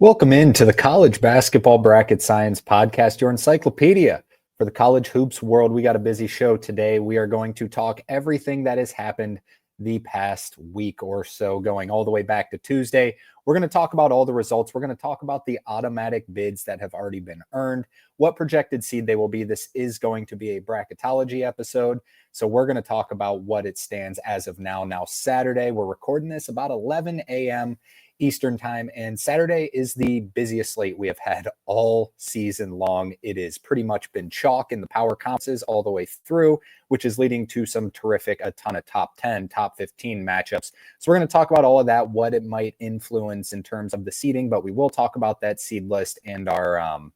Welcome into the College Basketball Bracket Science Podcast, your encyclopedia for the college hoops world. We got a busy show today. We are going to talk everything that has happened the past week or so, going all the way back to Tuesday. We're going to talk about all the results. We're going to talk about the automatic bids that have already been earned, what projected seed they will be. This is going to be a bracketology episode. So we're going to talk about what it stands as of now. Now, Saturday, we're recording this about 11 a.m. Eastern time, and Saturday is the busiest slate we have had all season long. It has pretty much been chalk in the power conferences all the way through, which is leading to some a ton of top 10, top 15 matchups. So we're going to talk about all of that, what it might influence in terms of the seeding, but we will talk about that seed list and our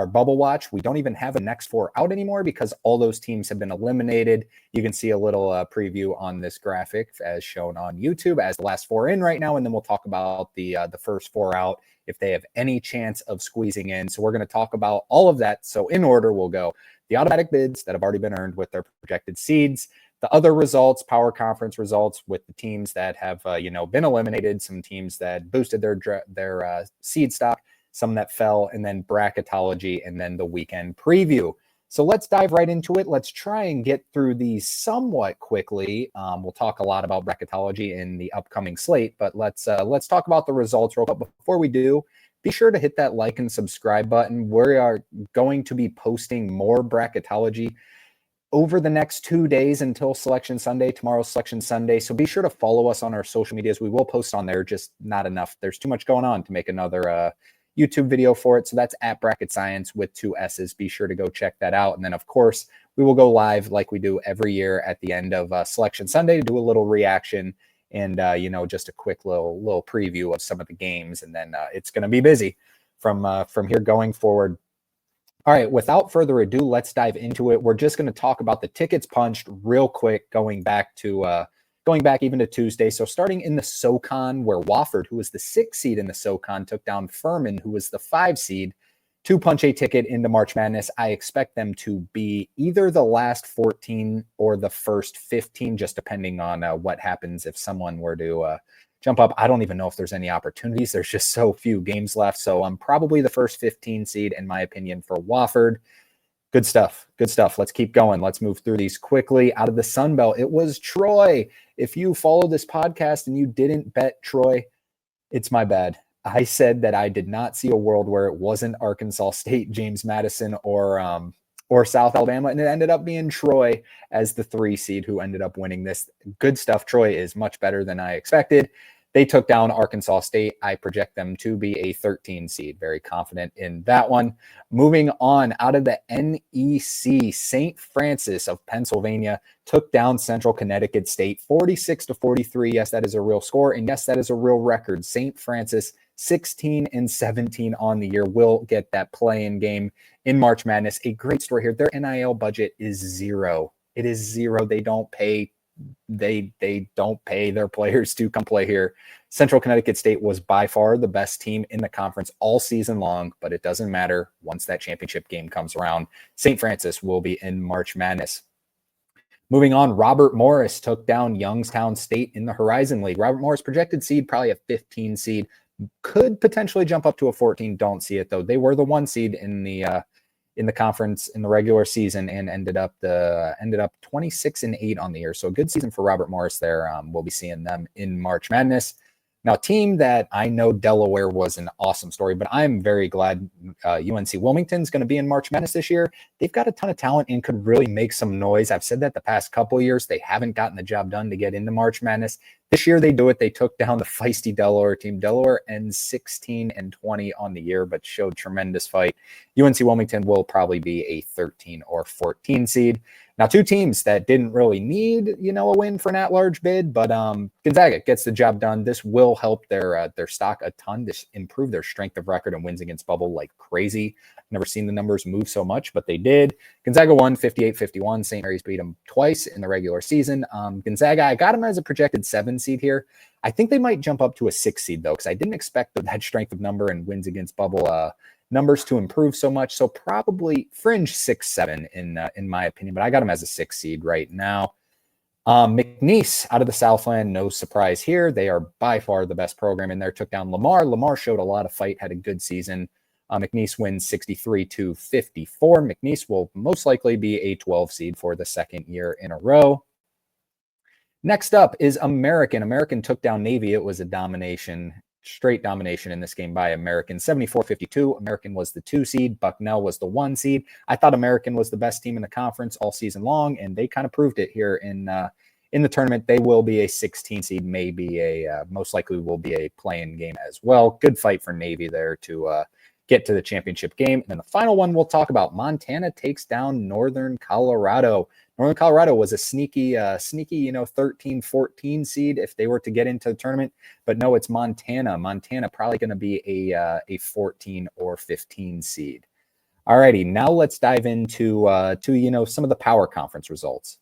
bubble watch. We don't even have a next four out anymore because all those teams have been eliminated. You can see a little preview on this graphic as shown on YouTube as the last four in right now. And then we'll talk about the first four out if they have any chance of squeezing in. So we're going to talk about all of that. So in order, we'll go the automatic bids that have already been earned with their projected seeds, the other results, power conference results with the teams that have, been eliminated, some teams that boosted their seed stock, some that fell, and then bracketology, and then the weekend preview. So let's dive right into it. Let's try and get through these somewhat quickly. We'll talk a lot about bracketology in the upcoming slate, but let's talk about the results real quick. Before we do, be sure to hit that like and subscribe button. We are going to be posting more bracketology over the next 2 days until Selection Sunday. Tomorrow's Selection Sunday. So be sure to follow us on our social medias. We will post on there, just not enough. There's too much going on to make another YouTube video for it. So that's at Bracket Science with 2 S's. Be sure to go check that out. And then, of course, we will go live like we do every year at the end of Selection Sunday to do a little reaction and, just a quick little preview of some of the games. And then it's going to be busy from here going forward. All right, without further ado, let's dive into it. We're just going to talk about the tickets punched real quick, going back even to Tuesday. So starting in the SoCon, where Wofford, who was the 6th seed in the SoCon, took down Furman, who was the 5 seed, to punch a ticket into March Madness. I expect them to be either the last 14 or the first 15, just depending on what happens if someone were to jump up. I don't even know if there's any opportunities. There's just so few games left. So I'm probably the first 15 seed, in my opinion, for Wofford. Good stuff. Good stuff. Let's keep going. Let's move through these quickly. Out of the Sun Belt, it was Troy. If you follow this podcast and you didn't bet Troy, it's my bad. I said that I did not see a world where it wasn't Arkansas State, James Madison, or South Alabama, and it ended up being Troy as the 3 seed who ended up winning this. Good stuff. Troy is much better than I expected. They took down Arkansas State. I project them to be a 13 seed. Very confident in that one. Moving on, out of the NEC, St. Francis of Pennsylvania took down Central Connecticut State 46-43. Yes, that is a real score. And yes, that is a real record. St. Francis 16-17 on the year will get that play-in game in March Madness. A great story here. Their NIL budget is zero. It is zero. They don't pay their players to come play here. Central Connecticut State was by far the best team in the conference all season long, but it doesn't matter. Once that championship game comes around, St. Francis will be in March Madness. Moving on, Robert Morris took down Youngstown State in the Horizon League. Robert Morris projected seed, probably a 15 seed, could potentially jump up to a 14. Don't see it though. They were the 1 seed in the conference in the regular season and ended up 26-8 on the year. So a good season for Robert Morris there. We'll be seeing them in March Madness. Now, a team that I know Delaware was an awesome story, but I'm very glad UNC Wilmington's going to be in March Madness this year. They've got a ton of talent and could really make some noise. I've said that the past couple of years. They haven't gotten the job done to get into March Madness. This year they do it. They took down the feisty Delaware team. Delaware ends 16-20 on the year, but showed tremendous fight. UNC Wilmington will probably be a 13 or 14 seed. Now, 2 teams that didn't really need, a win for an at-large bid, but Gonzaga gets the job done. This will help their stock a ton to improve their strength of record and wins against bubble like crazy. Never seen the numbers move so much, but they did. Gonzaga won 58-51. St. Mary's beat them twice in the regular season. Gonzaga, I got them as a projected 7 seed here. I think they might jump up to a 6 seed, though, because I didn't expect that strength of number and wins against bubble numbers to improve so much. So probably fringe 6-7 in my opinion, but I got them as a 6 seed right now. McNeese out of the Southland, no surprise here. They are by far the best program in there. Took down Lamar. Lamar showed a lot of fight, had a good season. McNeese wins 63-54. McNeese will most likely be a 12 seed for the second year in a row. Next up is American. American took down Navy. It was a domination, straight domination in this game by American. 74-52. American was the 2 seed. Bucknell was the 1 seed. I thought American was the best team in the conference all season long, and they kind of proved it here in the tournament. They will be a 16 seed, maybe most likely will be a play-in game as well. Good fight for Navy there to get to the championship game. And then the final one we'll talk about, Montana takes down Northern Colorado. Northern Colorado was a sneaky, 13, 14 seed if they were to get into the tournament. But no, it's Montana. Montana probably going to be a 14 or 15 seed. All righty, now let's dive into some of the Power Conference results.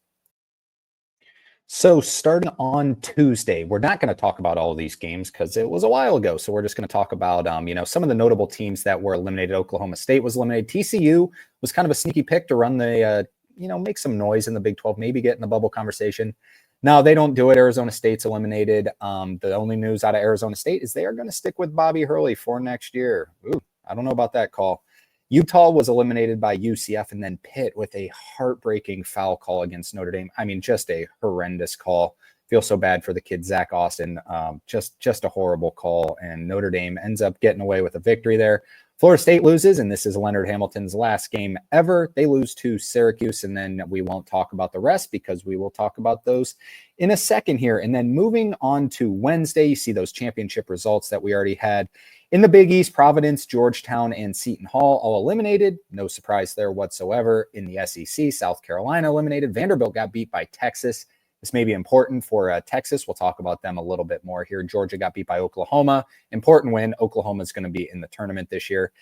So starting on Tuesday, we're not going to talk about all of these games because it was a while ago. So we're just going to talk about, some of the notable teams that were eliminated. Oklahoma State was eliminated. TCU was kind of a sneaky pick to run the, make some noise in the Big 12, maybe get in the bubble conversation. No, they don't do it. Arizona State's eliminated. The only news out of Arizona State is they are going to stick with Bobby Hurley for next year. Ooh, I don't know about that call. Utah was eliminated by UCF, and then Pitt with a heartbreaking foul call against Notre Dame. I mean, just a horrendous call. Feel so bad for the kid, Zach Austin. Just a horrible call, and Notre Dame ends up getting away with a victory there. Florida State loses, and this is Leonard Hamilton's last game ever. They lose to Syracuse, and then we won't talk about the rest because we will talk about those in a second here. And then moving on to Wednesday, you see those championship results that we already had. In the Big East, Providence, Georgetown, and Seton Hall all eliminated. No surprise there whatsoever. In the SEC, South Carolina eliminated. Vanderbilt got beat by Texas. This may be important for Texas. We'll talk about them a little bit more here. Georgia got beat by Oklahoma. Important win. Oklahoma is going to be in the tournament this year.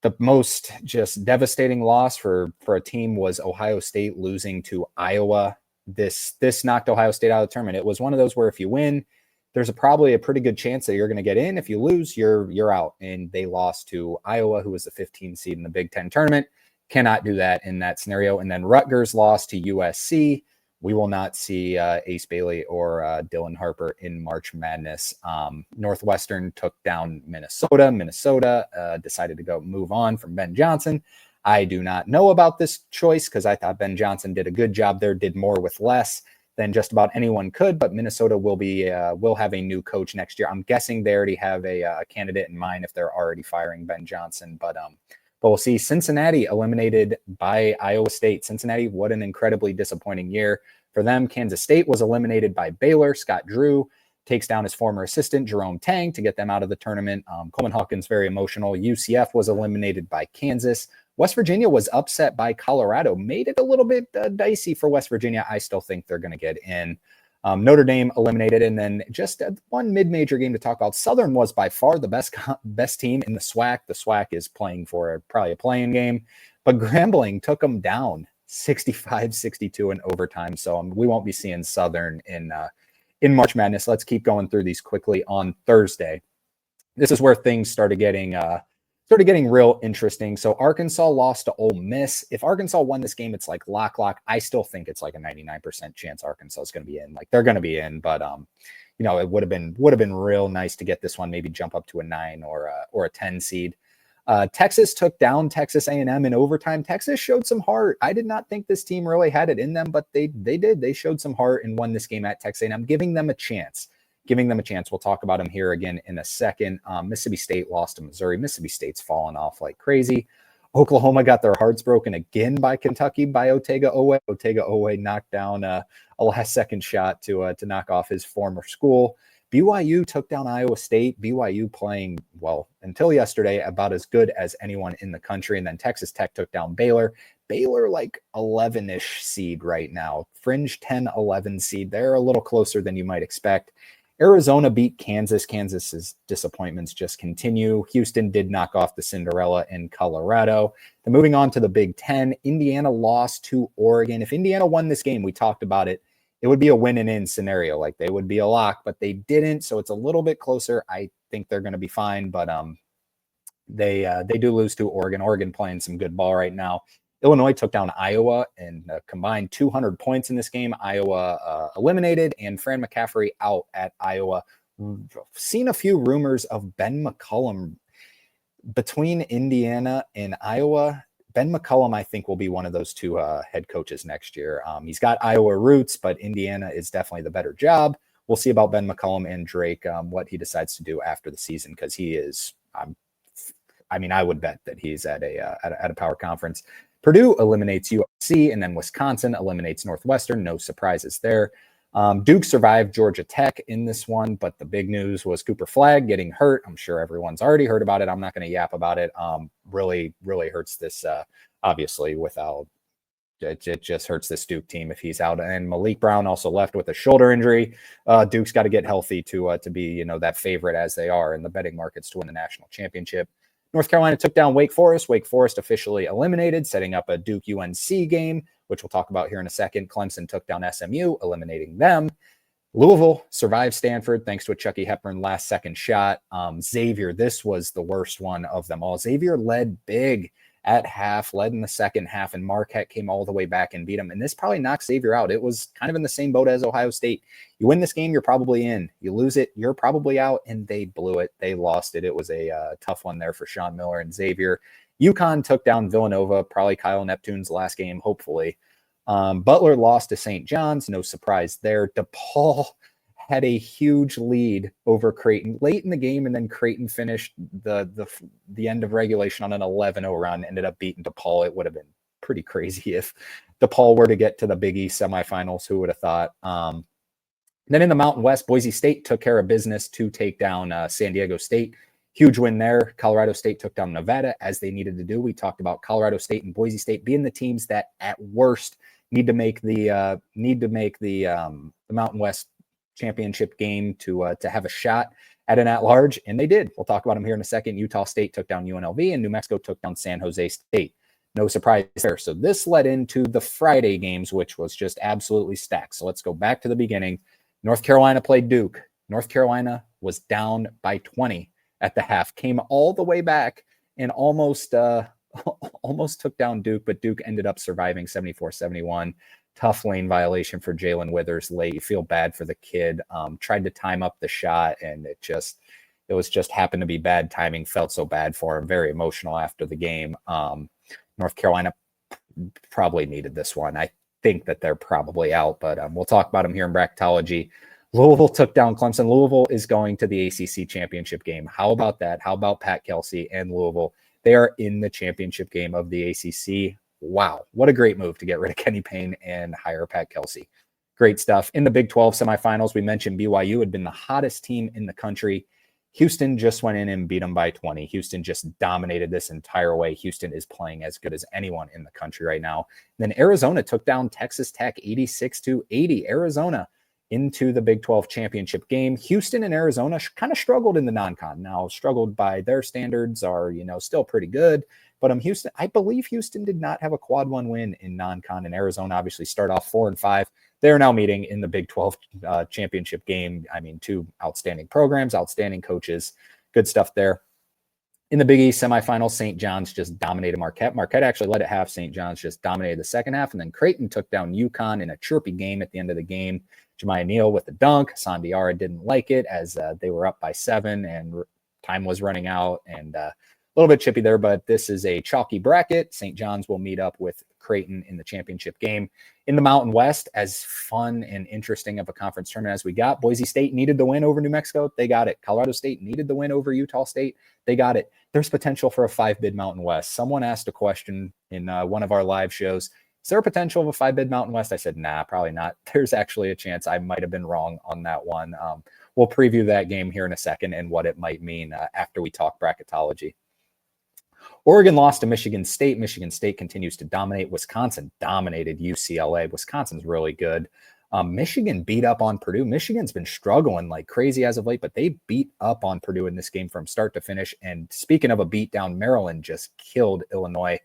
The most just devastating loss for a team was Ohio State losing to Iowa. This knocked Ohio State out of the tournament. It was one of those where if you win, there's probably a pretty good chance that you're going to get in. If you lose, you're out. And they lost to Iowa, who was the 15 seed in the Big Ten tournament. Cannot do that in that scenario. And then Rutgers lost to USC. We will not see Ace Bailey or Dylan Harper in March Madness. Northwestern took down Minnesota. Minnesota decided to move on from Ben Johnson. I do not know about this choice because I thought Ben Johnson did a good job there, did more with less than just about anyone could, but Minnesota will have a new coach next year. I'm guessing they already have a candidate in mind if they're already firing Ben Johnson, but we'll see. Cincinnati eliminated by Iowa State. Cincinnati, what an incredibly disappointing year for them. Kansas State was eliminated by Baylor. Scott Drew takes down his former assistant, Jerome Tang, to get them out of the tournament. Coleman Hawkins, very emotional. UCF was eliminated by Kansas. West Virginia was upset by Colorado, made it a little bit dicey for West Virginia. I still think they're going to get in. Notre Dame eliminated, and then just one mid-major game to talk about. Southern was by far the best team in the SWAC. The SWAC is playing for probably a playing game, but Grambling took them down 65-62 in overtime. So we won't be seeing Southern in March Madness. Let's keep going through these quickly. On Thursday, this is where things started getting real interesting. So Arkansas lost to Ole Miss. If Arkansas won this game, it's like lock. I still think it's like a 99% chance Arkansas is going to be in. Like they're going to be in, but it would have been real nice to get this one, maybe jump up to a 9 or a 10 seed. Texas took down Texas A&M in overtime. Texas showed some heart. I did not think this team really had it in them, but they did. They showed some heart and won this game at Texas A&M, giving them a chance. We'll talk about them here again in a second. Mississippi State lost to Missouri. Mississippi State's fallen off like crazy. Oklahoma got their hearts broken again by Kentucky by Otega Owe. Otega Owe knocked down a last-second shot to knock off his former school. BYU took down Iowa State. BYU playing, well, until yesterday, about as good as anyone in the country. And then Texas Tech took down Baylor. Baylor like 11-ish seed right now. Fringe 10, 11 seed. They're a little closer than you might expect. Arizona beat Kansas. Kansas's disappointments just continue. Houston did knock off the Cinderella in Colorado. Then moving on to the Big Ten, Indiana lost to Oregon. If Indiana won this game, we talked about it, it would be a win and in scenario. Like they would be a lock, but they didn't. So it's a little bit closer. I think they're going to be fine, but they do lose to Oregon. Oregon playing some good ball right now. Illinois took down Iowa and combined 200 points in this game. Iowa eliminated, and Fran McCaffrey out at Iowa. Seen a few rumors of Ben McCollum between Indiana and Iowa. Ben McCollum, I think, will be one of those two head coaches next year. He's got Iowa roots, but Indiana is definitely the better job. We'll see about Ben McCollum and Drake, what he decides to do after the season, because he is, I would bet that he's at a power conference. Purdue eliminates USC, and then Wisconsin eliminates Northwestern. No surprises there. Duke survived Georgia Tech in this one, but the big news was Cooper Flagg getting hurt. I'm sure everyone's already heard about it. I'm not going to yap about it. Really hurts this, obviously, without it just hurts this Duke team if he's out. And Malik Brown also left with a shoulder injury. Duke's got to get healthy to be, that favorite as they are in the betting markets to win the national championship. North Carolina took down Wake Forest. Wake Forest officially eliminated, setting up a Duke-UNC game, which we'll talk about here in a second. Clemson took down SMU, eliminating them. Louisville survived Stanford thanks to a Chucky Hepburn last-second shot. Xavier, this was the worst one of them all. Xavier led big at half, led in the second half, and Marquette came all the way back and beat them. And this probably knocked Xavier out. It was kind of in the same boat as Ohio State. You win this game, you're probably in. You lose it, you're probably out, and they blew it. They lost it. It was a tough one there for Sean Miller and Xavier. UConn took down Villanova, probably Kyle Neptune's last game, hopefully. Butler lost to St. John's. No surprise there. DePaul had a huge lead over Creighton late in the game, and then Creighton finished the end of regulation on an 11-0 run, ended up beating DePaul. It would have been pretty crazy if DePaul were to get to the Big East semifinals. Who would have thought? Then in the Mountain West, Boise State took care of business to take down San Diego State. Huge win there. Colorado State took down Nevada as they needed to do. We talked about Colorado State and Boise State being the teams that at worst need to make the Mountain West championship game to have a shot at an at-large, and they did. We'll talk about them here in a second. Utah State took down UNLV, and New Mexico took down San Jose State. No surprise there. So this led into the Friday games, which was just absolutely stacked. So let's go back to the beginning. North Carolina played Duke. North Carolina was down by 20 at the half, came all the way back and almost took down Duke, but Duke ended up surviving 74-71. Tough lane violation for Jalen Withers late. You feel bad for the kid. Tried to time up the shot, and it was just happened to be bad timing. Felt so bad for him. Very emotional after the game. North Carolina probably needed this one. I think that they're probably out, but we'll talk about them here in Bracketology. Louisville took down Clemson. Louisville is going to the ACC championship game. How about that? How about Pat Kelsey and Louisville? They are in the championship game of the ACC. Wow, what a great move to get rid of Kenny Payne and hire Pat Kelsey. Great stuff. In the Big 12 semifinals, we mentioned BYU had been the hottest team in the country. Houston just went in and beat them by 20. Houston just dominated this entire way. Houston is playing as good as anyone in the country right now. And then Arizona took down Texas Tech 86-80. Arizona into the Big 12 championship game. Houston and Arizona kind of struggled in the non-con. Now, struggled by their standards are, still pretty good. But Houston, I believe Houston did not have a quad one win in non-con, and Arizona obviously start off 4-5. They're now meeting in the Big 12 championship game. I mean, two outstanding programs, outstanding coaches, good stuff there. In the Big East semifinals, St. John's just dominated Marquette. Marquette actually led at half. St. John's just dominated the second half, and then Creighton took down UConn in a chirpy game at the end of the game. Jemiah Neal with the dunk. Hassan Diarra didn't like it as they were up by 7 and time was running out, and a little bit chippy there, but this is a chalky bracket. St. John's will meet up with Creighton in the championship game. In the Mountain West, as fun and interesting of a conference tournament as we got, Boise State needed the win over New Mexico. They got it. Colorado State needed the win over Utah State. They got it. There's potential for a 5-bid Mountain West. Someone asked a question in one of our live shows. Is there a potential of a 5-bid Mountain West? I said, nah, probably not. There's actually a chance I might have been wrong on that one. We'll preview that game here in a second and what it might mean after we talk bracketology. Oregon lost to Michigan State. Michigan State continues to dominate. Wisconsin dominated UCLA. Wisconsin's really good. Michigan beat up on Purdue. Michigan's been struggling like crazy as of late, but they beat up on Purdue in this game from start to finish. And speaking of a beatdown, Maryland just killed Illinois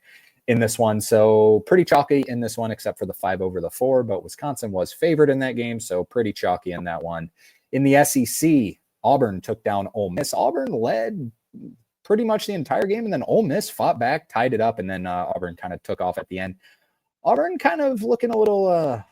in this one. So pretty chalky in this one, except for the 5 over the 4. But Wisconsin was favored in that game, so pretty chalky in that one. In the SEC, Auburn took down Ole Miss. Auburn led pretty much the entire game. And then Ole Miss fought back, tied it up, and then Auburn kind of took off at the end. Auburn kind of looking a little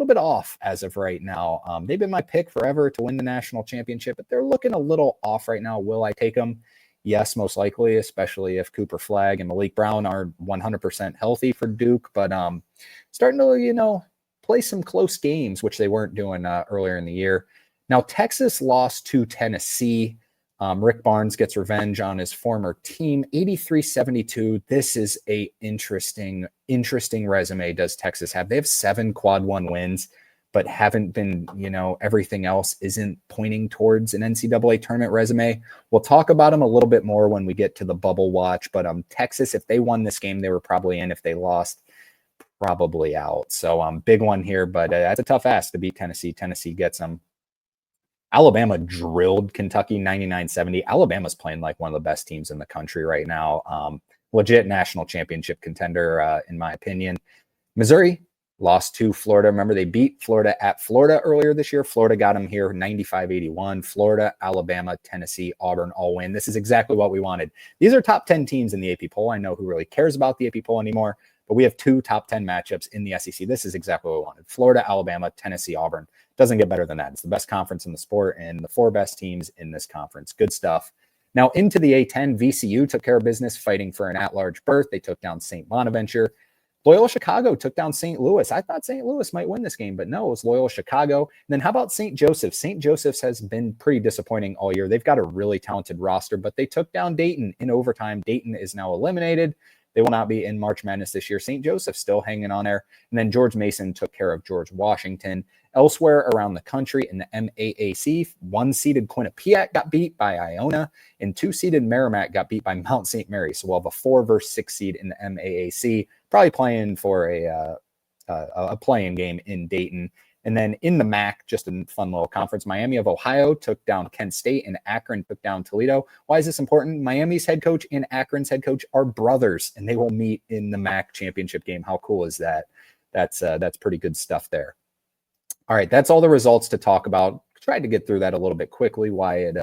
bit off as of right now. They've been my pick forever to win the national championship, but they're looking a little off right now. Will I take them? Yes, most likely, especially if Cooper Flagg and Malik Brown are 100% healthy for Duke. But starting to, play some close games, which they weren't doing earlier in the year. Now, Texas lost to Tennessee. Rick Barnes gets revenge on his former team, 83-72. This is a interesting resume does Texas have. They have 7 quad 1 wins, but haven't been, everything else isn't pointing towards an NCAA tournament resume. We'll talk about them a little bit more when we get to the bubble watch, but Texas, if they won this game, they were probably in. If they lost, probably out. So big one here, but that's a tough ask to beat Tennessee. Tennessee gets them. Alabama drilled Kentucky 99-70. Alabama's playing like one of the best teams in the country right now. Legit national championship contender, in my opinion. Missouri lost to Florida. Remember, they beat Florida at Florida earlier this year. Florida got them here 95-81. Florida, Alabama, Tennessee, Auburn all win. This is exactly what we wanted. These are top 10 teams in the AP poll. I know who really cares about the AP poll anymore, but we have 2 top 10 matchups in the SEC. This is exactly what we wanted. Florida, Alabama, Tennessee, Auburn. Doesn't get better than that. It's the best conference in the sport and the 4 best teams in this conference. Good stuff. Now into the A10, VCU took care of business fighting for an at-large berth. They took down St. Bonaventure. Loyola Chicago took down St. Louis. I thought St. Louis might win this game, but no, it was Loyola Chicago. And then how about St. Joseph's? St. Joseph's has been pretty disappointing all year. They've got a really talented roster, but they took down Dayton in overtime. Dayton is now eliminated. They will not be in March Madness this year. St. Joseph still hanging on there. And then George Mason took care of George Washington. Elsewhere around the country in the MAAC, 1-seeded Quinnipiac got beat by Iona, and 2-seeded Merrimack got beat by Mount St. Mary. So we'll have a 4 versus 6 seed in the MAAC, probably playing for a playing game in Dayton. And then in the MAC, just a fun little conference, Miami of Ohio took down Kent State and Akron took down Toledo. Why is this important? Miami's head coach and Akron's head coach are brothers, and they will meet in the MAC championship game. How cool is that? That's pretty good stuff there. All right, that's all the results to talk about. Tried to get through that a little bit quickly, why it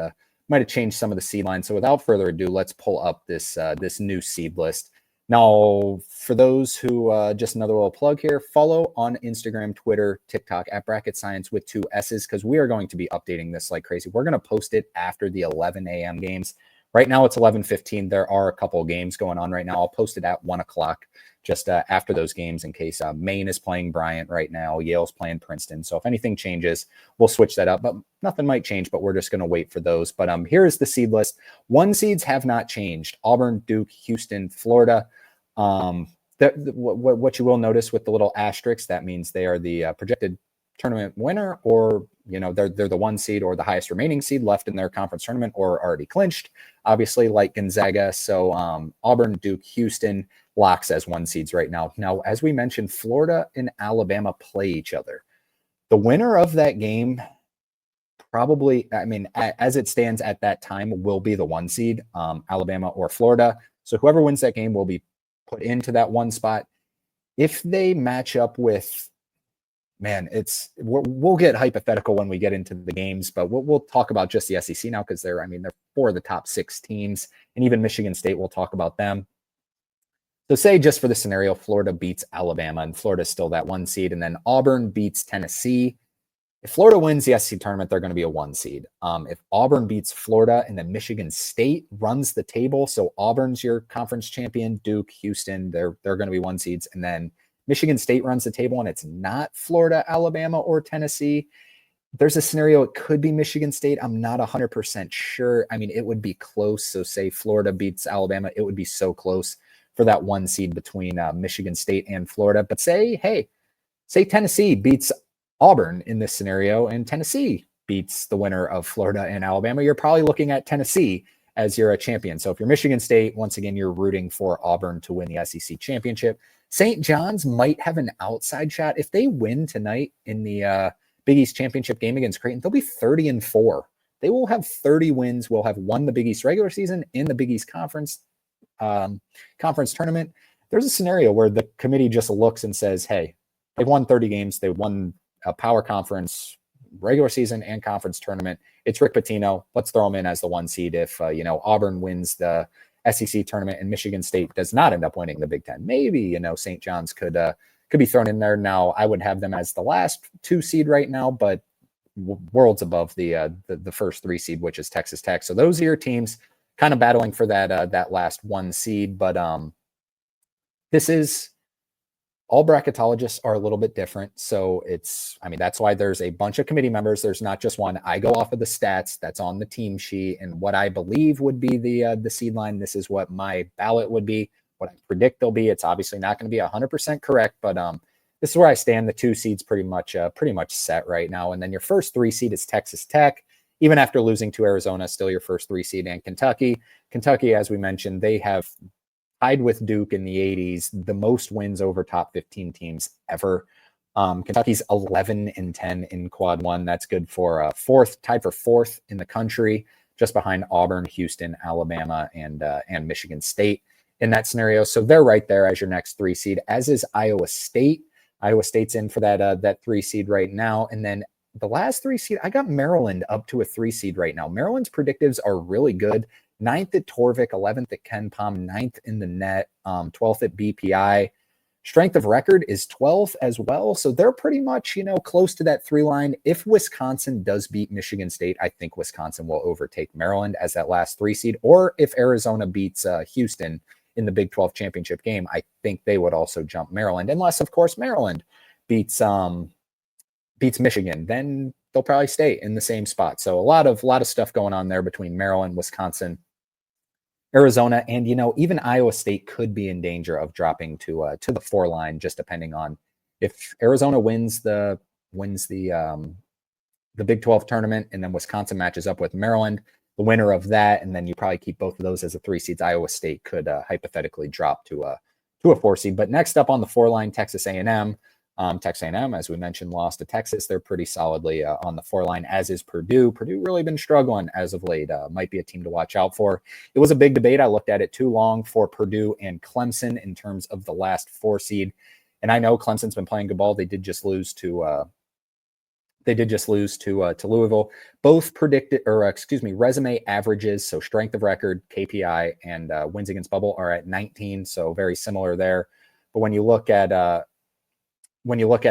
might have changed some of the seed lines. So without further ado, let's pull up this new seed list. Now, for those who, just another little plug here, follow on Instagram, Twitter, TikTok at Bracket Science with 2 S's, because we are going to be updating this like crazy. We're going to post it after the 11 a.m. games. Right now it's 11:15. There are a couple of games going on right now. I'll post it at 1 o'clock, just after those games, in case Maine is playing Bryant right now. Yale's playing Princeton. So if anything changes, we'll switch that up. But nothing might change, but we're just going to wait for those. But here is the seed list. 1 seeds have not changed. Auburn, Duke, Houston, Florida. What you will notice with the little asterisks, that means they are the projected tournament winner, or they're the 1 seed or the highest remaining seed left in their conference tournament, or already clinched, obviously, like Gonzaga. So Auburn, Duke, Houston locks as 1 seeds right now. Now, as we mentioned, Florida and Alabama play each other. The winner of that game probably, as it stands at that time, will be the 1 seed, Alabama or Florida. So whoever wins that game will be put into that 1 spot. If they match up with, we'll get hypothetical when we get into the games, but we'll talk about just the SEC now, because they're 4 of the top 6 teams, and even Michigan State, we'll talk about them. So say, just for the scenario, Florida beats Alabama, and Florida's still that 1 seed, and then Auburn beats Tennessee. If Florida wins the SEC tournament, they're going to be a 1 seed. If Auburn beats Florida and then Michigan State runs the table, so Auburn's your conference champion, Duke, Houston, they're going to be 1 seeds, and then Michigan State runs the table and it's not Florida, Alabama, or Tennessee, there's a scenario it could be Michigan State. I'm not 100% sure. It would be close. So say Florida beats Alabama, it would be so close for that 1 seed between Michigan State and Florida. But say Tennessee beats Auburn in this scenario, and Tennessee beats the winner of Florida and Alabama, you're probably looking at Tennessee as your champion. So if you're Michigan State, once again, you're rooting for Auburn to win the SEC championship. St. John's might have an outside shot. If they win tonight in the Big East championship game against Creighton, they'll be 30-4. They will have 30 wins. Will have won the Big East regular season in the Big East conference tournament. There's a scenario where the committee just looks and says, hey, they've won 30 games. They won a power conference, regular season and conference tournament. It's Rick Pitino. Let's throw him in as the 1 seed if Auburn wins the SEC tournament and Michigan State does not end up winning the Big Ten. Maybe St. John's could be thrown in there. Now I would have them as the last 2 seed right now, but worlds above the first 3 seed, which is Texas Tech. So those are your teams kind of battling for that last 1 seed. But this is, all bracketologists are a little bit different. So that's why there's a bunch of committee members. There's not just one. I go off of the stats that's on the team sheet and what I believe would be the seed line. This is what my ballot would be, what I predict they'll be. It's obviously not going to be 100% correct, but this is where I stand. The 2 seeds pretty much set right now. And then your first 3 seed is Texas Tech. Even after losing to Arizona, still your first 3 seed, and Kentucky. Kentucky, as we mentioned, they have tied with Duke in the 80s, the most wins over top 15 teams ever. Kentucky's 11-10 in quad 1. That's good for tied for 4th in the country, just behind Auburn, Houston, Alabama, and Michigan State in that scenario. So they're right there as your next 3 seed, as is Iowa State. Iowa State's in for that 3 seed right now. And then the last 3 seed, I got Maryland up to a 3 seed right now. Maryland's predictives are really good. 9th at Torvik, 11th at Ken Pom, 9th in the net, 12th at BPI. Strength of record is 12th as well. So they're pretty much, close to that 3 line. If Wisconsin does beat Michigan State, I think Wisconsin will overtake Maryland as that last 3 seed. Or if Arizona beats Houston in the Big 12 championship game, I think they would also jump Maryland. Unless, of course, Maryland beats Michigan, then they'll probably stay in the same spot. So a lot of stuff going on there between Maryland, Wisconsin, Arizona, and even Iowa State could be in danger of dropping to the 4 line, just depending on if Arizona wins the Big 12 tournament, and then Wisconsin matches up with Maryland, the winner of that, and then you probably keep both of those as a 3 seeds. Iowa State could hypothetically drop to a 4 seed. But next up on the 4 line, Texas A&M. Texas A&M, as we mentioned, lost to Texas. They're pretty solidly on the 4 line, as is Purdue. Purdue really been struggling as of late. Might be a team to watch out for. It was a big debate. I looked at it too long for Purdue and Clemson in terms of the last 4 seed. And I know Clemson's been playing good ball. They did just lose to Louisville. Both resume averages, so strength of record, KPI, and wins against bubble are at 19, so very similar there. But when you look at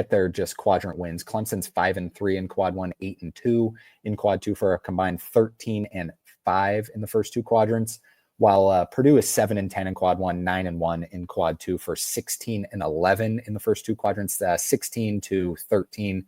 their just quadrant wins, Clemson's 5-3 in quad 1, 8-2 in quad 2 for a combined 13-5 in the first 2 quadrants, while Purdue is 7-10 in quad 1, 9-1 in quad 2 for 16-11 in the first 2 quadrants. 16-13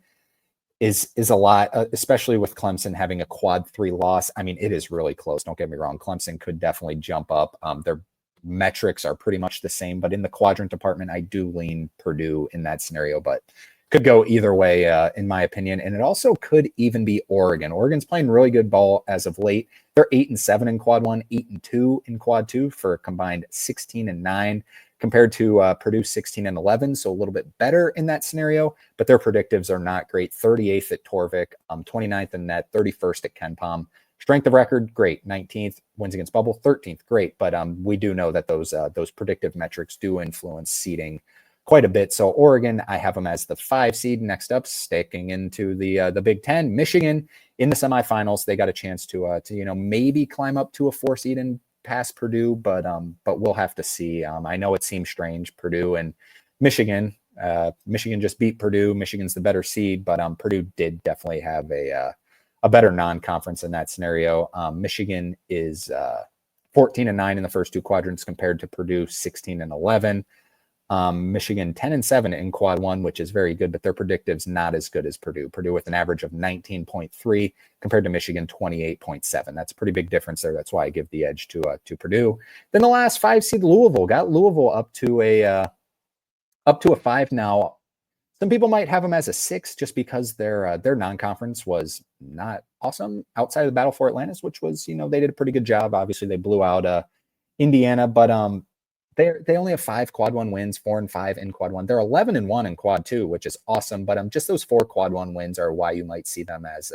is a lot, especially with Clemson having a quad 3 loss. I mean, it is really close. Don't get me wrong. Clemson could definitely jump up. Their metrics are pretty much the same, but in the quadrant department, I do lean Purdue in that scenario, but could go either way, in my opinion. And it also could even be Oregon. Oregon's playing really good ball as of late. They're 8-7 in quad 1, 8-2 in quad 2 for a combined 16-9 compared to Purdue 16-11. So a little bit better in that scenario, but their predictives are not great. 38th at Torvik, 29th in net, 31st at Ken Pom. Strength of record, great. 19th, wins against bubble, 13th, great. But we do know that those predictive metrics do influence seeding quite a bit. So Oregon, I have them as the 5 seed. Next up, sticking into the Big Ten, Michigan in the semifinals. They got a chance to maybe climb up to a 4 seed and pass Purdue, but we'll have to see. I know it seems strange, Purdue and Michigan. Michigan just beat Purdue. Michigan's the better seed, but Purdue did definitely have a better non-conference in that scenario. Michigan is 14-9 in the first 2 quadrants compared to Purdue 16-11. Michigan 10-7 in quad 1, which is very good, but their predictives not as good as Purdue. Purdue with an average of 19.3 compared to Michigan 28.7. That's a pretty big difference there. That's why I give the edge to Purdue. Then the last 5 seed, Louisville, got Louisville up to a 5 now. Some people might have them as a 6 just because their non-conference was not awesome outside of the Battle for Atlantis, which was, they did a pretty good job. Obviously, they blew out Indiana, but they only have 5 quad 1 wins, 4-5 in quad 1. They're 11-1 in quad 2, which is awesome. But just those 4 quad 1 wins are why you might see them as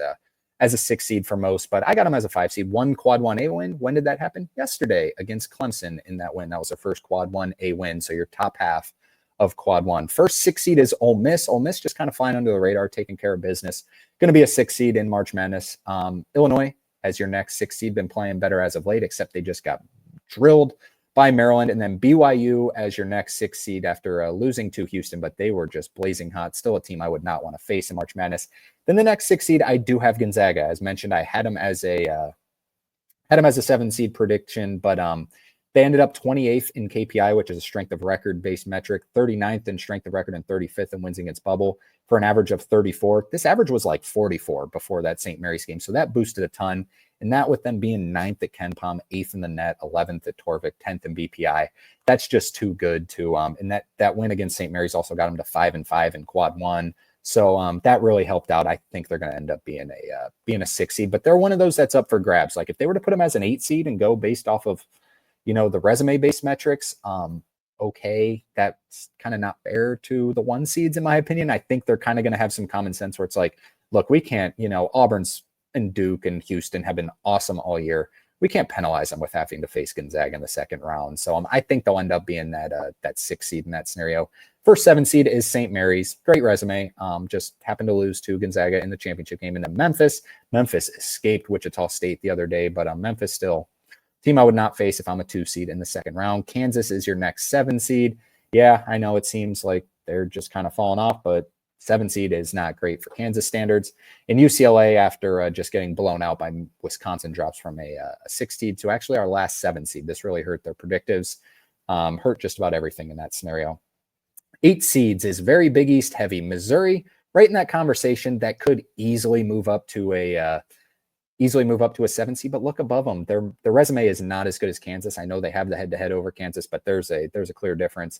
a 6 seed for most. But I got them as a 5 seed. 1 quad 1A win. When did that happen? Yesterday against Clemson in that win. That was their first quad 1A win. So your top half of quad one. First 6 seed is Ole Miss. Ole Miss just kind of flying under the radar, taking care of business. Going to be a 6 seed in March Madness. Illinois as your next 6 seed, been playing better as of late, except they just got drilled by Maryland. And then BYU as your next 6 seed after losing to Houston, but they were just blazing hot. Still a team I would not want to face in March Madness. Then the next 6 seed, I do have Gonzaga. As mentioned, I had them as a 7 seed prediction, but they ended up 28th in KPI, which is a strength of record based metric, 39th in strength of record, and 35th in wins against bubble for an average of 34. This average was like 44 before that St. Mary's game, so that boosted a ton. And that with them being 9th at KenPom, 8th in the net, 11th at Torvik, 10th in BPI, that's just too good to. And that win against St. Mary's also got them to 5-5 in quad one. So that really helped out. I think they're going to end up being a 6 seed, but they're one of those that's up for grabs. Like if they were to put them as an 8 seed and go based off of, the resume based metrics, okay, that's kind of not fair to the 1 seeds in my opinion. I think they're kind of going to have some common sense where it's like, look, we can't, Auburn's and Duke and Houston have been awesome all year. We can't penalize them with having to face Gonzaga in the second round. So I think they'll end up being that 6 seed in that scenario. First 7 seed is St. Mary's. Great resume. Just happened to lose to Gonzaga in the championship game. And then Memphis escaped Wichita State the other day, but Memphis still team I would not face if I'm a 2 seed in the second round. Kansas is your next 7 seed. Yeah, I know it seems like they're just kind of falling off, but 7 seed is not great for Kansas standards. And UCLA, after just getting blown out by Wisconsin, drops from a 6 seed to actually our last 7 seed. This really hurt their predictives, hurt just about everything in that scenario. 8 seeds is very Big East heavy. Missouri, right in that conversation, that could easily move up to a 7 seed, but look above them. Their resume is not as good as Kansas. I know they have the head-to-head over Kansas, but there's a clear difference.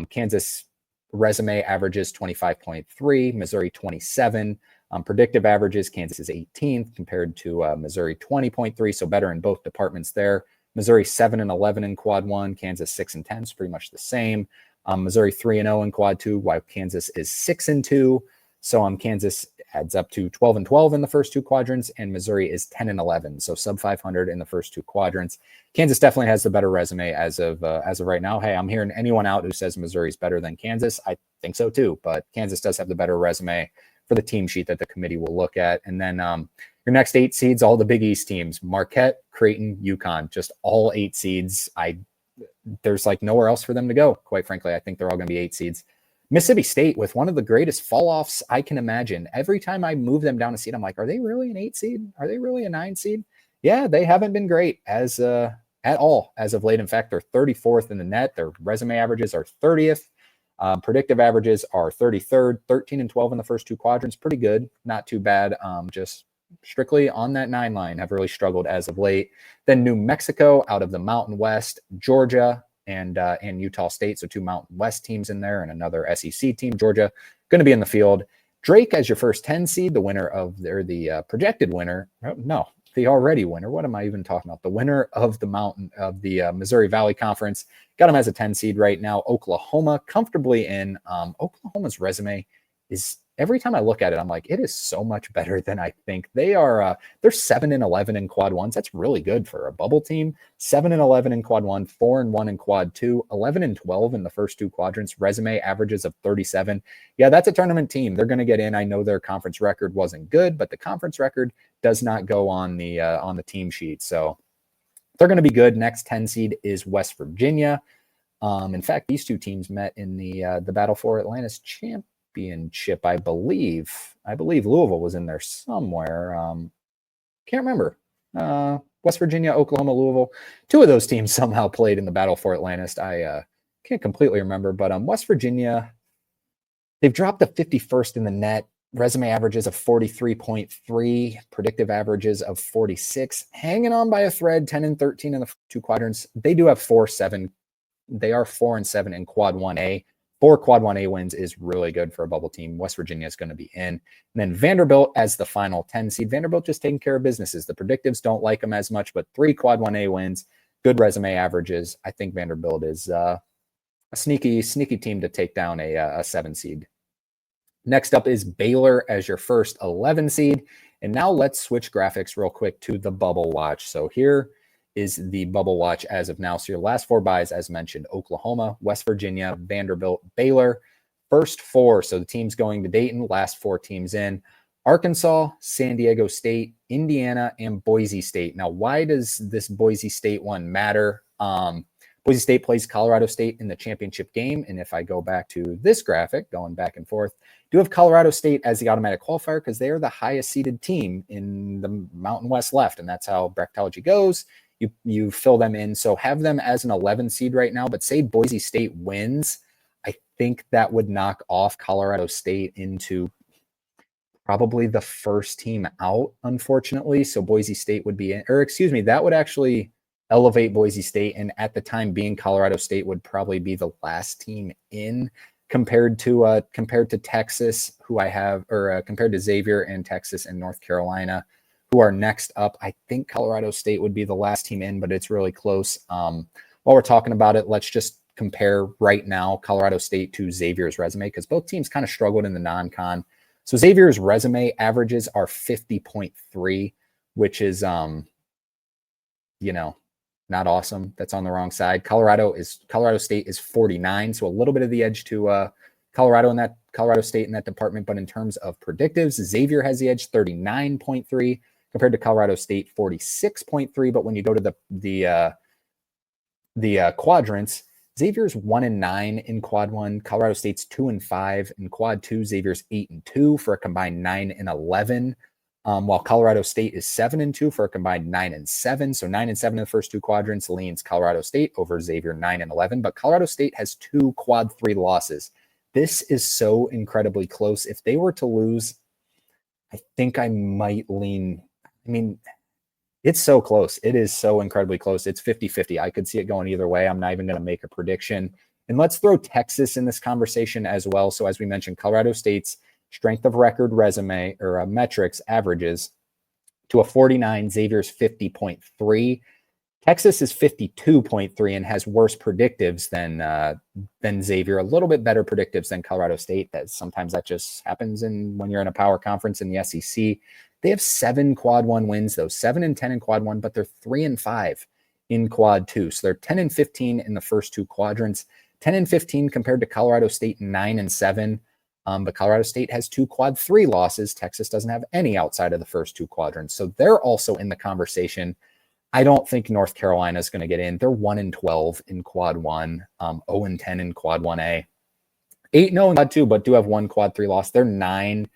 Kansas resume averages 25.3, Missouri 27. Predictive averages, Kansas is 18th compared to Missouri 20.3, so better in both departments there. Missouri 7-11 in quad one, Kansas 6-10, is pretty much the same. Missouri 3-0 in quad two, while Kansas is 6-2. So Kansas adds up to 12-12 in the first 2 quadrants, and Missouri is 10-11, so sub 500 in the first 2 quadrants. Kansas definitely has the better resume as of right now. Hey, I'm hearing anyone out who says Missouri's better than Kansas. I think so too, but Kansas does have the better resume for the team sheet that the committee will look at. And then your next 8 seeds, all the Big East teams: Marquette, Creighton, UConn, just all 8 seeds. There's like nowhere else for them to go, quite frankly. I think they're all going to be 8 seeds. Mississippi State, with one of the greatest fall-offs I can imagine. Every time I move them down a seed, I'm like, are they really an 8 seed? Are they really a 9 seed? Yeah, they haven't been great at all as of late. In fact, they're 34th in the net. Their resume averages are 30th. Predictive averages are 33rd, 13-12 in the first 2 quadrants. Pretty good, not too bad. Just strictly on that 9 line, have really struggled as of late. Then New Mexico out of the Mountain West, Georgia, and Utah State, so 2 Mountain West teams in there and another SEC team. Georgia going to be in the field. Drake as your first 10 seed, the winner of the projected winner. No, the already winner. What am I even talking about? The winner of the Missouri Valley Conference. Got him as a 10 seed right now. Oklahoma comfortably in. Oklahoma's resume is, every time I look at it, I'm like, it is so much better than I think. They're 7-11 in quad ones. That's really good for a bubble team. 7-11 in quad one, 4-1 in quad two, 11-12 in the first 2 quadrants. Resume averages of 37. Yeah, that's a tournament team. They're going to get in. I know their conference record wasn't good, but the conference record does not go on the team sheet. So they're going to be good. Next 10 seed is West Virginia. In fact, these 2 teams met in the battle for Atlantis championship, I believe. Louisville was in there somewhere. Can't remember. West Virginia, Oklahoma, Louisville. 2 of those teams somehow played in the battle for Atlantis. I can't completely remember, but West Virginia, they've dropped to 51st in the net. Resume averages of 43.3, predictive averages of 46, hanging on by a thread, 10-13 in the 2 quadrants. They do have 4-7. They are 4-7 in quad 1A. 4 quad 1A wins is really good for a bubble team. West Virginia is going to be in. And then Vanderbilt as the final 10 seed. Vanderbilt just taking care of businesses. The predictives don't like them as much, but 3 quad 1A wins, good resume averages. I think Vanderbilt is a sneaky team to take down a 7 seed. Next up is Baylor as your first 11 seed. And now let's switch graphics real quick to the bubble watch. So here is the bubble watch as of now. So your last 4 byes, as mentioned, Oklahoma, West Virginia, Vanderbilt, Baylor. First 4, so the teams going to Dayton, last 4 teams in. Arkansas, San Diego State, Indiana, and Boise State. Now, why does this Boise State one matter? Boise State plays Colorado State in the championship game. And if I go back to this graphic, going back and forth, do have Colorado State as the automatic qualifier because they are the highest seeded team in the Mountain West left. And that's how bracketology goes. You fill them in. So have them as an 11 seed right now, but say Boise State wins. I think that would knock off Colorado State into probably the first team out, unfortunately. So Boise State would be in, or excuse me, that would actually elevate Boise State. And at the time being, Colorado State would probably be the last team in compared to Texas, who I have, or compared to Xavier and Texas and North Carolina, who are next up. I think Colorado State would be the last team in, but it's really close. While we're talking about it, let's just compare right now Colorado State to Xavier's resume, because both teams kind of struggled in the non-con. So Xavier's resume averages are 50.3, which is, not awesome. That's on the wrong side. Colorado State is 49, so a little bit of the edge to Colorado State in that department. But in terms of predictives, Xavier has the edge, 39.3 compared to Colorado State, 46.3. But when you go to the quadrants, Xavier's 1-9 in quad 1. Colorado State's 2-5 in quad 2. Xavier's 8-2 for a combined 9-11. While Colorado State is 7-2 for a combined 9-7. So 9-7 in the first 2 quadrants leans Colorado State over Xavier 9-11. But Colorado State has 2 quad 3 losses. This is so incredibly close. If they were to lose, I think I might lean. I mean, it's so close. It is so incredibly close. It's 50-50. I could see it going either way. I'm not even going to make a prediction. And let's throw Texas in this conversation as well. So as we mentioned, Colorado State's strength of record resume or metrics averages to a 49. Xavier's 50.3. Texas is 52.3 and has worse predictives than Xavier. A little bit better predictives than Colorado State. Sometimes that just happens when you're in a power conference in the SEC. They have 7 quad 1 wins, though 7-10 in quad 1, but they're 3-5 in quad 2. So they're 10-15 in the first 2 quadrants, 10-15 compared to Colorado State 9-7. But Colorado State has 2 quad 3 losses. Texas doesn't have any outside of the first 2 quadrants. So they're also in the conversation. I don't think North Carolina is going to get in. They're 1-12 in quad 1, 0-10 in quad 1A, 8-0 in quad 2, but do have 1 quad 3 loss. They're 9-12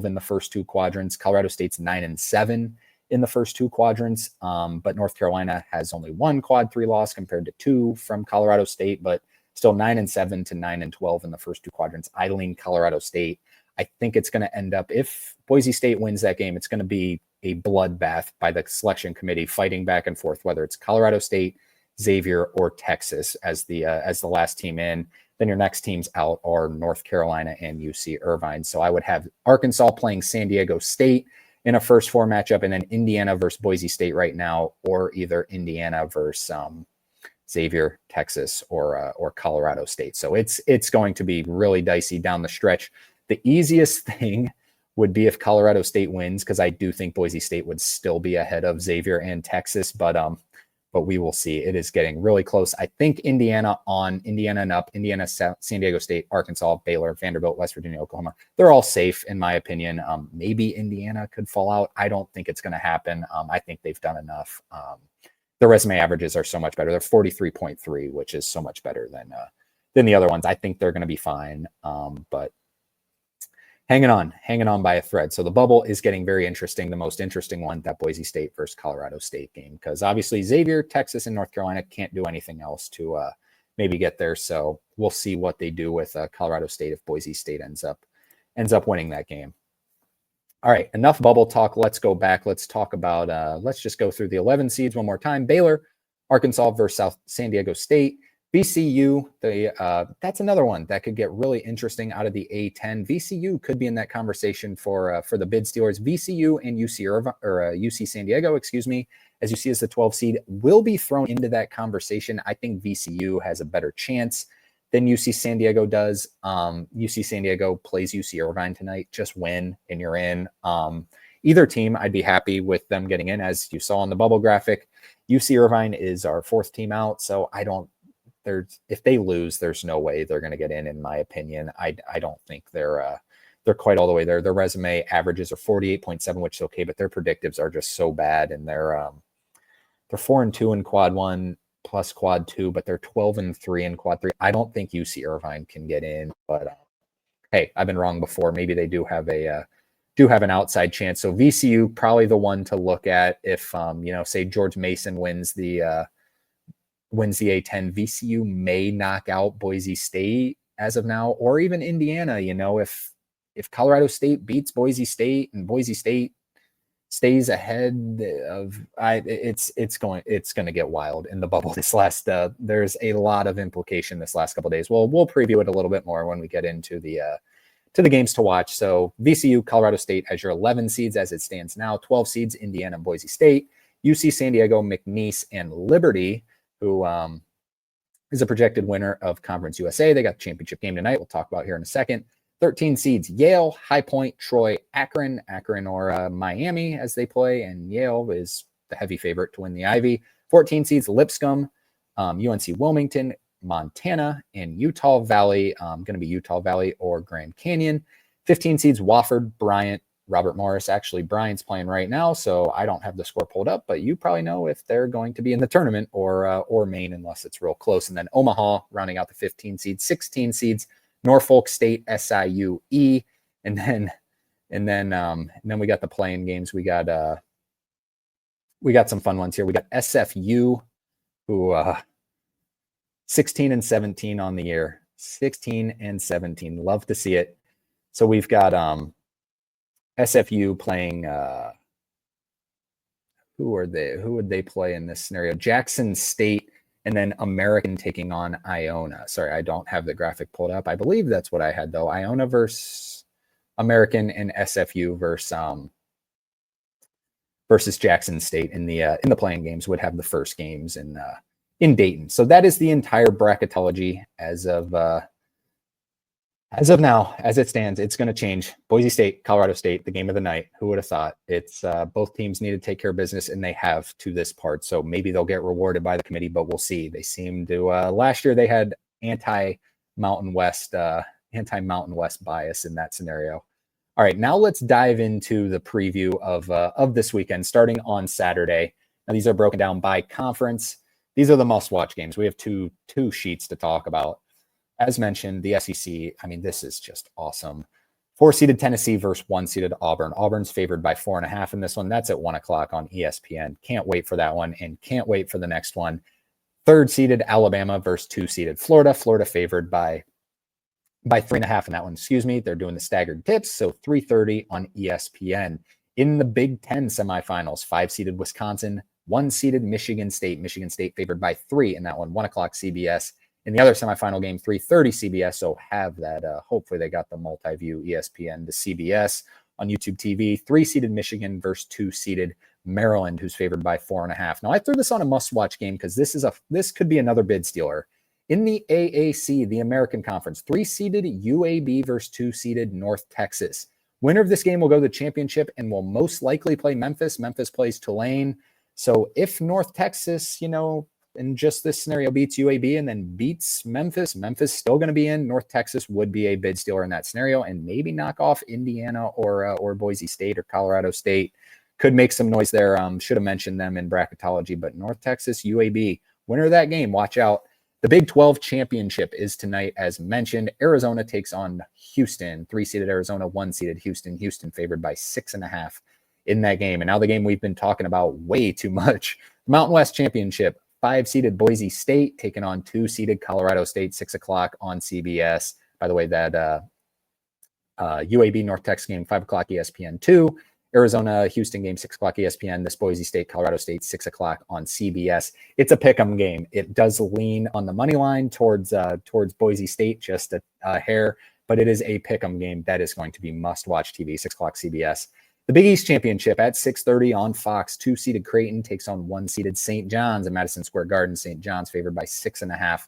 in the first 2 quadrants. Colorado State's 9-7 in the first 2 quadrants. But North Carolina has only 1 quad 3 loss compared to 2 from Colorado State, but still 9-7 to 9-12 in the first 2 quadrants. I lean Colorado State. I think it's going to end up, if Boise State wins that game, it's going to be a bloodbath by the selection committee fighting back and forth, whether it's Colorado State, Xavier, or Texas as the last team in. Then your next teams out are North Carolina and UC Irvine. So I would have Arkansas playing San Diego State in a first 4 matchup, and then Indiana versus Boise State right now, or either Indiana versus Xavier, Texas, or Colorado State. So it's going to be really dicey down the stretch. The easiest thing would be if Colorado State wins, because I do think Boise State would still be ahead of Xavier and Texas, but we will see. It is getting really close. I think Indiana and up, Indiana, San Diego State, Arkansas, Baylor, Vanderbilt, West Virginia, Oklahoma, they're all safe in my opinion. Maybe Indiana could fall out. I don't think it's going to happen. I think they've done enough. The resume averages are so much better. They're 43.3, which is so much better than the other ones. I think they're going to be fine. But hanging on by a thread. So the bubble is getting very interesting. The most interesting one, that Boise State versus Colorado State game, because obviously Xavier, Texas, and North Carolina can't do anything else to maybe get there. So we'll see what they do with Colorado State if Boise State ends up winning that game. All right, enough bubble talk. Let's go back. Let's talk about, let's just go through the 11 seeds one more time. Baylor, Arkansas versus San Diego State. VCU, that's another one that could get really interesting out of the A10. VCU could be in that conversation for the bid stealers. VCU and UC San Diego, as you see as the 12 seed, will be thrown into that conversation. I think VCU has a better chance than UC San Diego does. UC San Diego plays UC Irvine tonight. Just win and you're in. either team, I'd be happy with them getting in. As you saw on the bubble graphic, UC Irvine is our 4th team out. So if they lose, there's no way they're going to get in my opinion. I don't think they're quite all the way there. Their resume averages are 48.7, which is okay, but their predictives are just so bad. And they're 4-2 in quad 1 plus quad 2, but they're 12-3 in quad 3. I don't think UC Irvine can get in, but hey, I've been wrong before. Maybe they do have an outside chance. So VCU probably the one to look at if say George Mason wins the A10. VCU may knock out Boise State as of now, or even Indiana. If Colorado State beats Boise State and Boise State stays ahead of it's going to get wild in the bubble this last there's a lot of implication this last couple of days. We'll preview it a little bit more when we get into the games to watch. So VCU, Colorado State as your 11 seeds as it stands now. 12 seeds, Indiana and Boise State. UC San Diego, McNeese, and Liberty, who is a projected winner of Conference USA. They got the championship game tonight. We'll talk about here in a second. 13 seeds, Yale, High Point, Troy, Akron or Miami as they play, and Yale is the heavy favorite to win the Ivy. 14 seeds, Lipscomb, UNC Wilmington, Montana, and Utah Valley. Going to be Utah Valley or Grand Canyon. 15 seeds, Wofford, Bryant, Robert Morris. Actually, Bryant's playing right now, so I don't have the score pulled up, but you probably know if they're going to be in the tournament or Maine, unless it's real close. And then Omaha, rounding out the 15 seeds. 16 seeds, Norfolk State, SIUE, and then we got the playing games. We got some fun ones here. We got SFU, who 16-17 on the year, 16-17. Love to see it. So we've got SFU playing. Who would they play in this scenario? Jackson State. And then American taking on Iona. Sorry, I don't have the graphic pulled up. I believe that's what I had, though. Iona versus American and SFU versus Jackson State in the playing games would have the first games in Dayton. So that is the entire bracketology as of now, as it stands. It's going to change. Boise State, Colorado State, the game of the night. Who would have thought? It's both teams need to take care of business, and they have to this part. So maybe they'll get rewarded by the committee, but we'll see. They seem to. Last year they had anti-Mountain West bias in that scenario. All right, now let's dive into the preview of this weekend, starting on Saturday. Now these are broken down by conference. These are the must-watch games. We have two sheets to talk about. As mentioned, the SEC, I mean, this is just awesome. 4-seeded Tennessee versus 1-seeded Auburn. Auburn's favored by 4.5 in this one. That's at 1 o'clock on ESPN. Can't wait for that one, and can't wait for the next one. 3rd-seeded Alabama versus 2-seeded Florida. Florida favored by 3.5 in that one. Excuse me. They're doing the staggered tips, so 3:30 on ESPN. In the Big Ten semifinals, 5-seeded Wisconsin, 1-seeded Michigan State. Michigan State favored by 3 in that one. 1 o'clock CBS. In the other semifinal game, 3:30 CBS. So have that. Hopefully they got the multi-view ESPN to CBS on YouTube TV. 3-seeded Michigan versus 2-seeded Maryland, who's favored by 4.5. Now I threw this on a must-watch game because this could be another bid stealer. In the AAC, the American Conference, 3-seeded UAB versus 2-seeded North Texas. Winner of this game will go to the championship and will most likely play Memphis. Memphis plays Tulane. So if North Texas, in just this scenario beats UAB and then beats Memphis, Memphis still going to be in. North Texas would be a bid stealer in that scenario and maybe knock off Indiana or Boise State or Colorado State. Could make some noise there. Should have mentioned them in bracketology, but North Texas, UAB, winner of that game, watch out. The Big 12 championship is tonight, as mentioned. Arizona takes on Houston. 3-seeded Arizona, 1-seeded Houston. Houston favored by 6.5 in that game. And now the game we've been talking about way too much. Mountain West Championship. 5-seeded Boise State taking on 2-seeded Colorado State, 6 o'clock on CBS. By the way, that UAB North Texas game, 5 o'clock ESPN2. Arizona Houston game, 6 o'clock ESPN. This Boise State Colorado State, 6 o'clock on CBS. It's a pick'em game. It does lean on the money line towards Boise State, just a hair, but it is a pick'em game that is going to be must-watch TV. 6 o'clock CBS. The Big East Championship at 6:30 on Fox. 2-seeded Creighton takes on 1-seeded St. John's at Madison Square Garden. St. John's favored by 6.5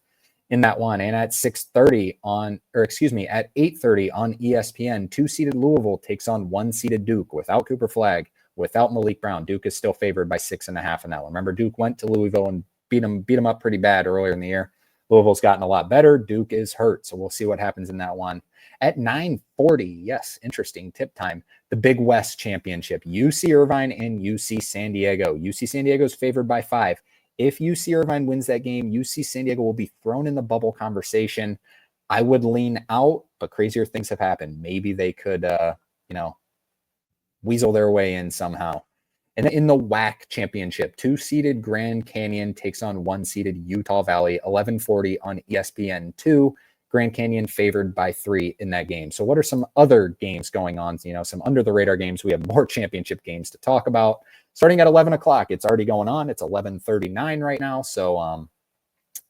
in that one. And at 6:30 on, or excuse me, at 8:30 on ESPN, 2-seeded Louisville takes on 1-seeded Duke without Cooper Flagg, without Malik Brown. Duke is still favored by 6.5 in that one. Remember, Duke went to Louisville and beat them up pretty bad earlier in the year. Louisville's gotten a lot better. Duke is hurt, so we'll see what happens in that one. At 9:40, yes, interesting tip time, the Big West Championship, UC Irvine and UC San Diego. UC San Diego is favored by 5. If UC Irvine wins that game, UC San Diego will be thrown in the bubble conversation. I would lean out, but crazier things have happened. Maybe they could, weasel their way in somehow. And in the WAC Championship, 2-seeded Grand Canyon takes on 1-seeded Utah Valley, 11:40 on ESPN2. Grand Canyon favored by 3 in that game. So what are some other games going on? Some under-the-radar games. We have more championship games to talk about. Starting at 11 o'clock, it's already going on. It's 11:39 right now. So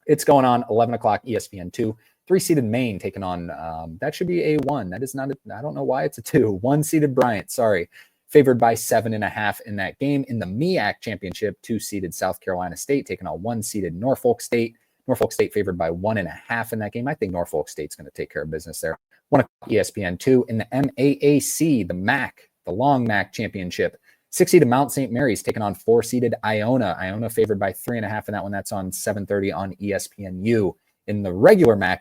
it's going on 11 o'clock, ESPN2. 3-seeded Maine taking on, that should be a 1. That is not, I don't know why it's a 2. 1-seeded Bryant, sorry. Favored by 7.5 in that game. In the MEAC Championship, 2-seeded South Carolina State taking on 1-seeded Norfolk State. Norfolk State favored by 1.5 in that game. I think Norfolk State's going to take care of business there. 1 o'clock ESPN2. In the MAAC, the MAC, the Long MAC Championship, 6-seeded Mount St. Mary's taking on 4-seeded Iona. Iona favored by 3.5 in that one. That's on 7:30 on ESPNU. In the regular MAC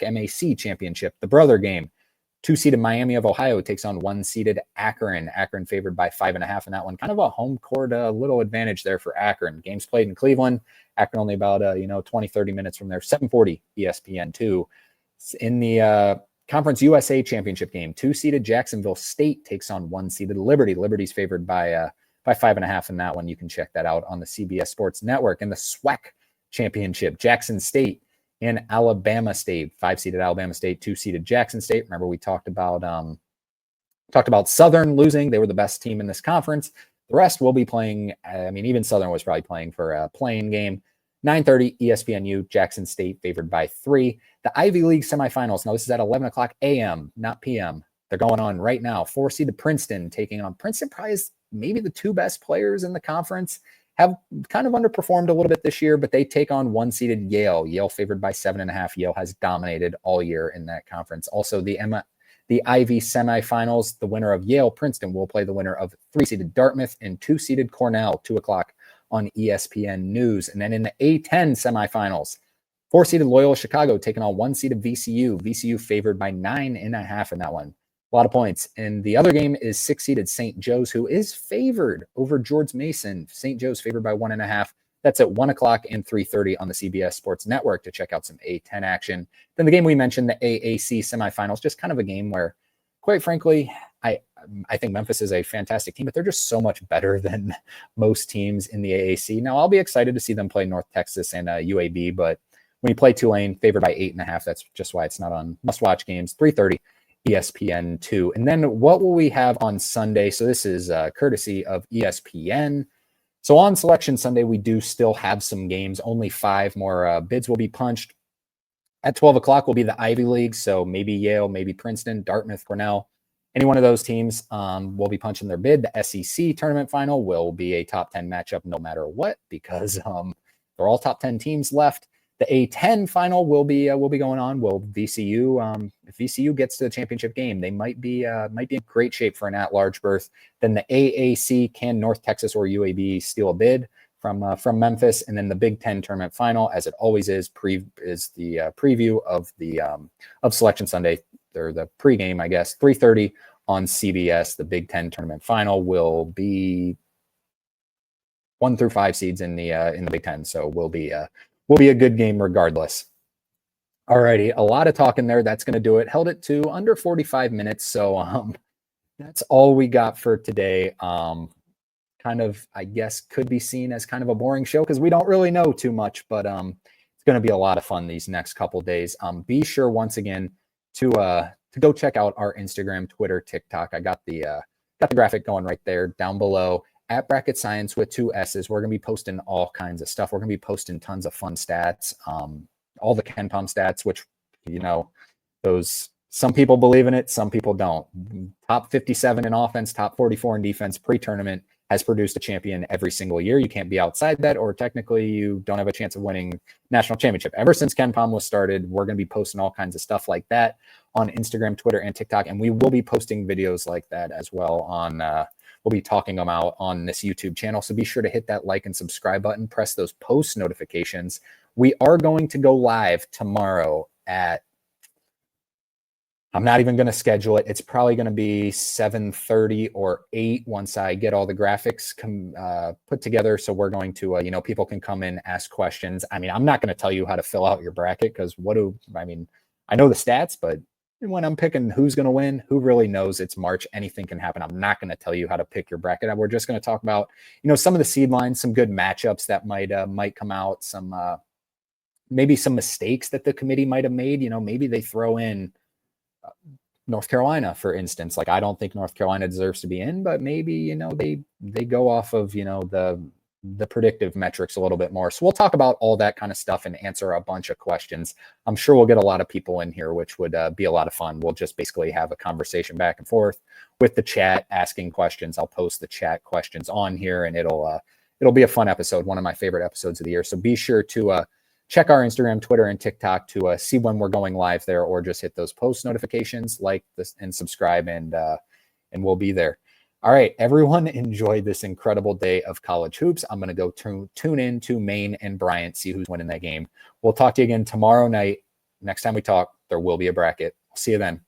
Championship, the brother game, 2-seeded Miami of Ohio takes on 1-seeded Akron. Akron favored by 5.5 in that one. Kind of a home court little advantage there for Akron. Games played in Cleveland. Akron only about 20, 30 minutes from there. 7:40 ESPN2. In the Conference USA Championship game, 2-seeded Jacksonville State takes on 1-seeded Liberty. Liberty's favored by 5.5 in that one. You can check that out on the CBS Sports Network. In the SWAC Championship, Jackson State and Alabama State, 5-seeded Alabama State, 2-seeded Jackson State. Remember, we talked about Southern losing. They were the best team in this conference. The rest will be playing. Even Southern was probably playing for a playing game. 9:30 ESPNU, Jackson State favored by 3. The Ivy League semifinals. Now, this is at 11 o'clock a.m., not p.m. They're going on right now. 4-seeded Princeton taking on Princeton, probably is maybe the 2 best players in the conference. Have kind of underperformed a little bit this year, but they take on 1-seeded Yale. Yale favored by 7.5. Yale has dominated all year in that conference. Also, the Ivy semifinals, the winner of Yale Princeton will play the winner of 3-seeded Dartmouth and 2-seeded Cornell, 2 o'clock on ESPN News. And then in the A10 semifinals, 4-seeded Loyola Chicago taking on 1-seeded VCU. VCU favored by 9.5 in that one. A lot of points. And the other game is 6-seeded St. Joe's, who is favored over George Mason. St. Joe's favored by 1.5. That's at 1 o'clock and 3:30 on the CBS Sports Network to check out some A10 action. Then the game we mentioned, the AAC semifinals, just kind of a game where, quite frankly, I think Memphis is a fantastic team, but they're just so much better than most teams in the AAC. Now, I'll be excited to see them play North Texas and UAB, but when you play Tulane, favored by 8.5, that's just why it's not on must-watch games. 3:30 ESPN2. And then what will we have on Sunday? So this is courtesy of ESPN. So on Selection Sunday, we do still have some games. Only 5 more bids will be punched. At 12 o'clock will be the Ivy League. So maybe Yale, maybe Princeton, Dartmouth, Cornell. Any one of those teams will be punching their bid. The SEC tournament final will be a top 10 matchup no matter what, because they're all top 10 teams left. The A10 final will be going on. Will VCU, if VCU gets to the championship game, they might be in great shape for an at-large berth. Then the AAC, can North Texas or UAB steal a bid from Memphis? And then the Big Ten tournament final, as it always is the preview of the of Selection Sunday, or the pregame, I guess, 3:30 on CBS. The Big Ten tournament final will be 1 through 5 seeds in the Big Ten, so will be a good game regardless. Alrighty, a lot of talking there. That's going to do it. Held it to under 45 minutes, so that's all we got for today. Kind of, I guess, could be seen as kind of a boring show because we don't really know too much, but it's going to be a lot of fun these next couple days. Be sure once again to go check out our Instagram, Twitter, TikTok. I got the graphic going right there down below at Bracket Science with 2 S's. We're going to be posting all kinds of stuff. We're going to be posting tons of fun stats, all the KenPom stats, which, those, some people believe in it, some people don't. Top 57 in offense, top 44 in defense pre-tournament. has produced a champion every single year. You can't be outside that, or technically you don't have a chance of winning national championship. Ever since Ken Pom was started, we're going to be posting all kinds of stuff like that on Instagram, Twitter, and TikTok. And we will be posting videos like that as well on, we'll be talking them out on this YouTube channel. So be sure to hit that like and subscribe button, press those post notifications. We are going to go live tomorrow at, I'm not even going to schedule it. It's probably going to be 7:30 or 8 once I get all the graphics put together. So we're going to, people can come in, ask questions. I mean, I'm not going to tell you how to fill out your bracket because I know the stats, but when I'm picking who's going to win, who really knows? It's March. Anything can happen. I'm not going to tell you how to pick your bracket. We're just going to talk about, some of the seed lines, some good matchups that might come out, some maybe some mistakes that the committee might have made. Maybe they throw in North Carolina, for instance. Like, I don't think North Carolina deserves to be in, but maybe, they go off of, the predictive metrics a little bit more. So we'll talk about all that kind of stuff and answer a bunch of questions. I'm sure we'll get a lot of people in here, which would be a lot of fun. We'll just basically have a conversation back and forth with the chat, asking questions. I'll post the chat questions on here, and it'll be a fun episode, one of my favorite episodes of the year. So be sure to check our Instagram, Twitter, and TikTok to see when we're going live there, or just hit those post notifications, like this, and subscribe, and we'll be there. All right, everyone, enjoy this incredible day of college hoops. I'm going to go tune in to Maine and Bryant, see who's winning that game. We'll talk to you again tomorrow night. Next time we talk, there will be a bracket. See you then.